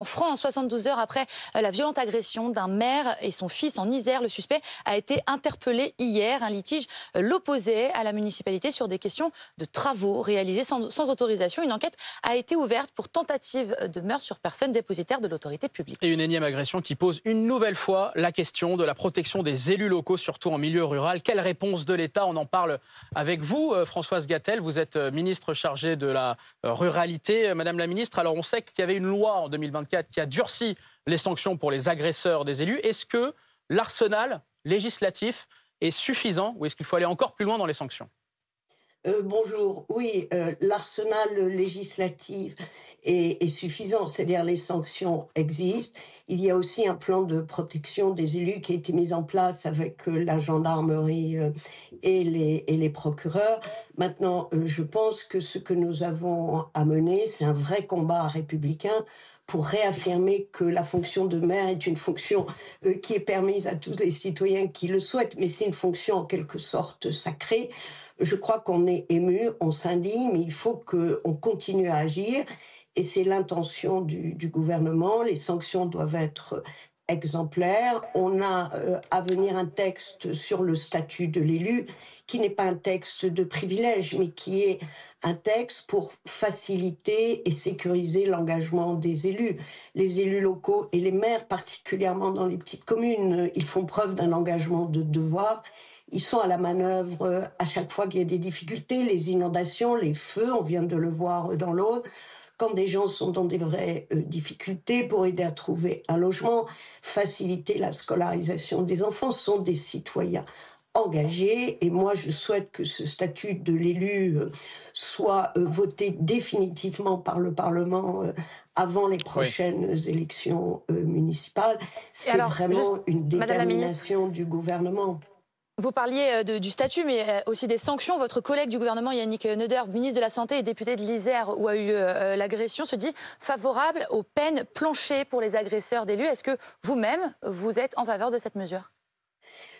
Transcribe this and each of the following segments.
En France, 72 heures après la violente agression d'un maire et son fils en Isère, le suspect a été interpellé hier. Un litige l'opposait à la municipalité sur des questions de travaux réalisés sans autorisation. Une enquête a été ouverte pour tentative de meurtre sur personne dépositaire de l'autorité publique. Et une énième agression qui pose une nouvelle fois la question de la protection des élus locaux, surtout en milieu rural. Quelle réponse de l'État? On en parle avec vous, Françoise Gatel. Vous êtes ministre chargée de la ruralité. Madame la ministre, alors on sait qu'il y avait une loi en 2024 qui a durci les sanctions pour les agresseurs des élus. Est-ce que l'arsenal législatif est suffisant ou est-ce qu'il faut aller encore plus loin dans les sanctions? Bonjour. Oui, l'arsenal législatif est suffisant, c'est-à-dire les sanctions existent. Il y a aussi un plan de protection des élus qui a été mis en place avec la gendarmerie et les procureurs. Maintenant, je pense que ce que nous avons à mener, c'est un vrai combat républicain pour réaffirmer que la fonction de maire est une fonction qui est permise à tous les citoyens qui le souhaitent, mais c'est une fonction en quelque sorte sacrée. Je crois qu'on est ému, on s'indigne, mais il faut qu'on continue à agir. Et c'est l'intention du gouvernement. Les sanctions doivent être exemplaires. On a à venir un texte sur le statut de l'élu, qui n'est pas un texte de privilège, mais qui est un texte pour faciliter et sécuriser l'engagement des élus. Les élus locaux et les maires, particulièrement dans les petites communes, ils font preuve d'un engagement de devoir. Ils sont à la manœuvre à chaque fois qu'il y a des difficultés, les inondations, les feux, on vient de le voir dans l'Aude. Quand des gens sont dans des vraies difficultés pour aider à trouver un logement, faciliter la scolarisation des enfants, sont des citoyens engagés. Et moi, je souhaite que ce statut de l'élu soit voté définitivement par le Parlement avant les Oui. prochaines élections municipales. Et C'est alors, juste, vraiment une Madame la ministre, détermination du gouvernement. vous parliez du statut, mais aussi des sanctions. Votre collègue du gouvernement, Yannick Neuder, ministre de la Santé et député de l'Isère, où a eu lieu l'agression, se dit favorable aux peines planchées pour les agresseurs d'élus. Est-ce que vous-même, vous êtes en faveur de cette mesure?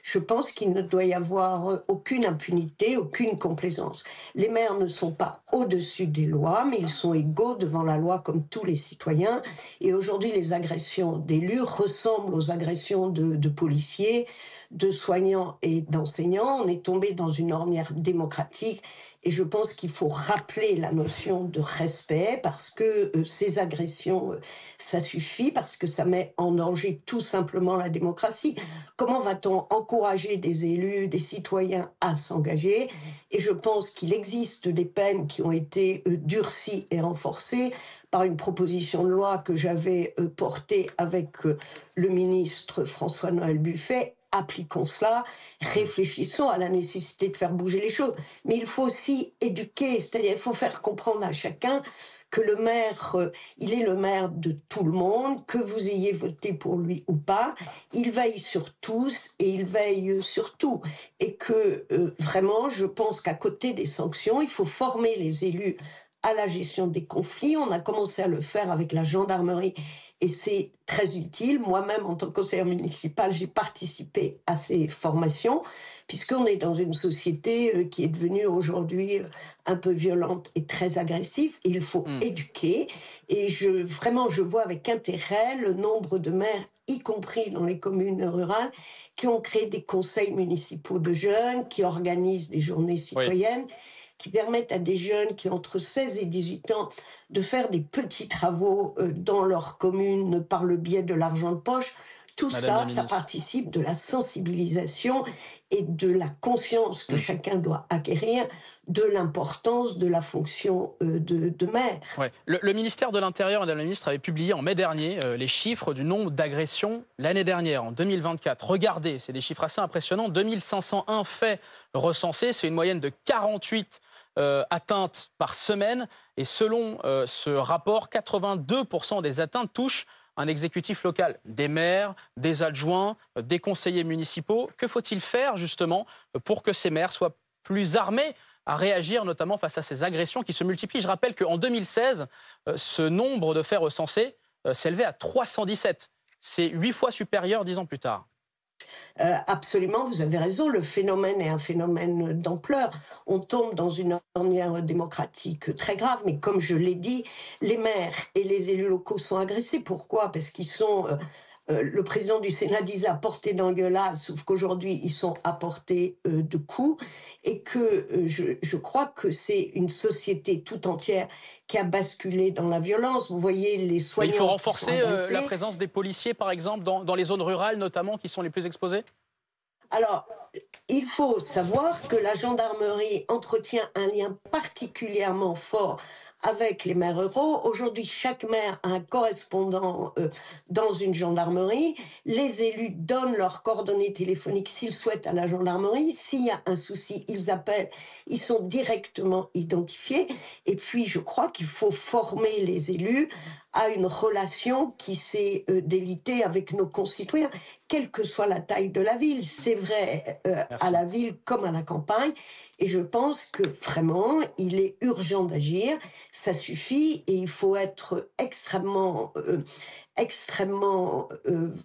Je pense qu'il ne doit y avoir aucune impunité, aucune complaisance. Les maires ne sont pas au-dessus des lois, mais ils sont égaux devant la loi comme tous les citoyens. Et aujourd'hui, les agressions d'élus ressemblent aux agressions de policiers, de soignants et d'enseignants. On est tombé dans une ornière démocratique et je pense qu'il faut rappeler la notion de respect parce que ces agressions, ça suffit, parce que ça met en danger tout simplement la démocratie. Comment va-t-on encourager des élus, des citoyens à s'engager? Et je pense qu'il existe des peines qui ont été durcies et renforcées par une proposition de loi que j'avais portée avec le ministre François-Noël Buffet. Appliquons cela, réfléchissons à la nécessité de faire bouger les choses. Mais il faut aussi éduquer, c'est-à-dire il faut faire comprendre à chacun que le maire, il est le maire de tout le monde, que vous ayez voté pour lui ou pas, il veille sur tous et il veille sur tout. Et que vraiment, je pense qu'à côté des sanctions, il faut former les élus à la gestion des conflits. On a commencé à le faire avec la gendarmerie et c'est très utile. Moi-même, en tant que conseillère municipale, j'ai participé à ces formations puisqu'on est dans une société qui est devenue aujourd'hui un peu violente et très agressive. Et il faut éduquer. Et vraiment, je vois avec intérêt le nombre de maires, y compris dans les communes rurales, qui ont créé des conseils municipaux de jeunes, qui organisent des journées Oui. citoyennes, qui permettent à des jeunes qui ont entre 16 et 18 ans de faire des petits travaux dans leur commune par le biais de l'argent de poche. Tout Madame ça, la ça ministre. participe de la sensibilisation et de la conscience que chacun doit acquérir de l'importance de la fonction de maire. Ouais. Le ministère de l'Intérieur, Madame la ministre, avait publié en mai dernier les chiffres du nombre d'agressions l'année dernière, en 2024. Regardez, c'est des chiffres assez impressionnants. 2501 faits recensés, c'est une moyenne de 48 atteintes par semaine. Et selon ce rapport, 82% des atteintes touchent un exécutif local, des maires, des adjoints, des conseillers municipaux. Que faut-il faire justement pour que ces maires soient plus armés à réagir notamment face à ces agressions qui se multiplient? Je rappelle qu'en 2016, ce nombre de faits recensés s'élevait à 317. C'est 8 fois supérieur 10 ans plus tard. Absolument, vous avez raison, le phénomène est un phénomène d'ampleur. On tombe dans une ornière démocratique très grave, mais comme je l'ai dit, les maires et les élus locaux sont agressés. Pourquoi? Parce qu'ils sont le président du Sénat disait à portée d'engueulade, sauf qu'aujourd'hui, ils sont à portée de coups, et que je crois que c'est une société tout entière qui a basculé dans la violence. Vous voyez les Mais il faut soignants qui sont renforcer la agressés. présence des policiers, par exemple, dans les zones rurales notamment, qui sont les plus exposées. Alors, il faut savoir que la gendarmerie entretient un lien particulièrement fort avec les maires ruraux. Aujourd'hui, chaque maire a un correspondant dans une gendarmerie. Les élus donnent leurs coordonnées téléphoniques s'ils souhaitent à la gendarmerie. S'il y a un souci, ils appellent. Ils sont directement identifiés. Et puis, je crois qu'il faut former les élus à une relation qui s'est délitée avec nos concitoyens, quelle que soit la taille de la ville. C'est vrai à Merci. la ville comme à la campagne. Et je pense que vraiment, il est urgent d'agir. Ça suffit et il faut être extrêmement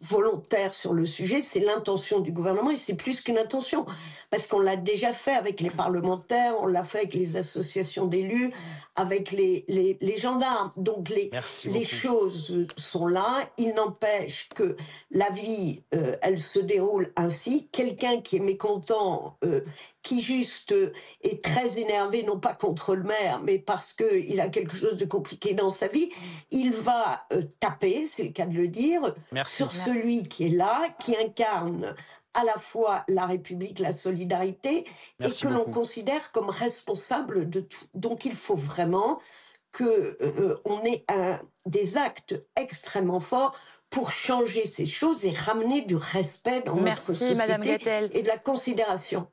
volontaire sur le sujet. C'est l'intention du gouvernement et c'est plus qu'une intention. Parce qu'on l'a déjà fait avec les parlementaires, on l'a fait avec les associations d'élus, avec les gendarmes. Donc Merci les beaucoup. choses sont là. Il n'empêche que la vie, elle se déroule ainsi. Quelqu'un qui est mécontent, qui juste est très énervé, non pas contre le maire, mais parce qu'il a quelque chose de compliqué dans sa vie, il va taper, c'est le cas de le dire, Merci. sur celui qui est là, qui incarne à la fois la République, la solidarité, et Merci que l'on beaucoup. considère comme responsable de tout. Donc il faut vraiment que on ait des actes extrêmement forts pour changer ces choses et ramener du respect dans notre Merci, Madame société Gatel. et de la considération.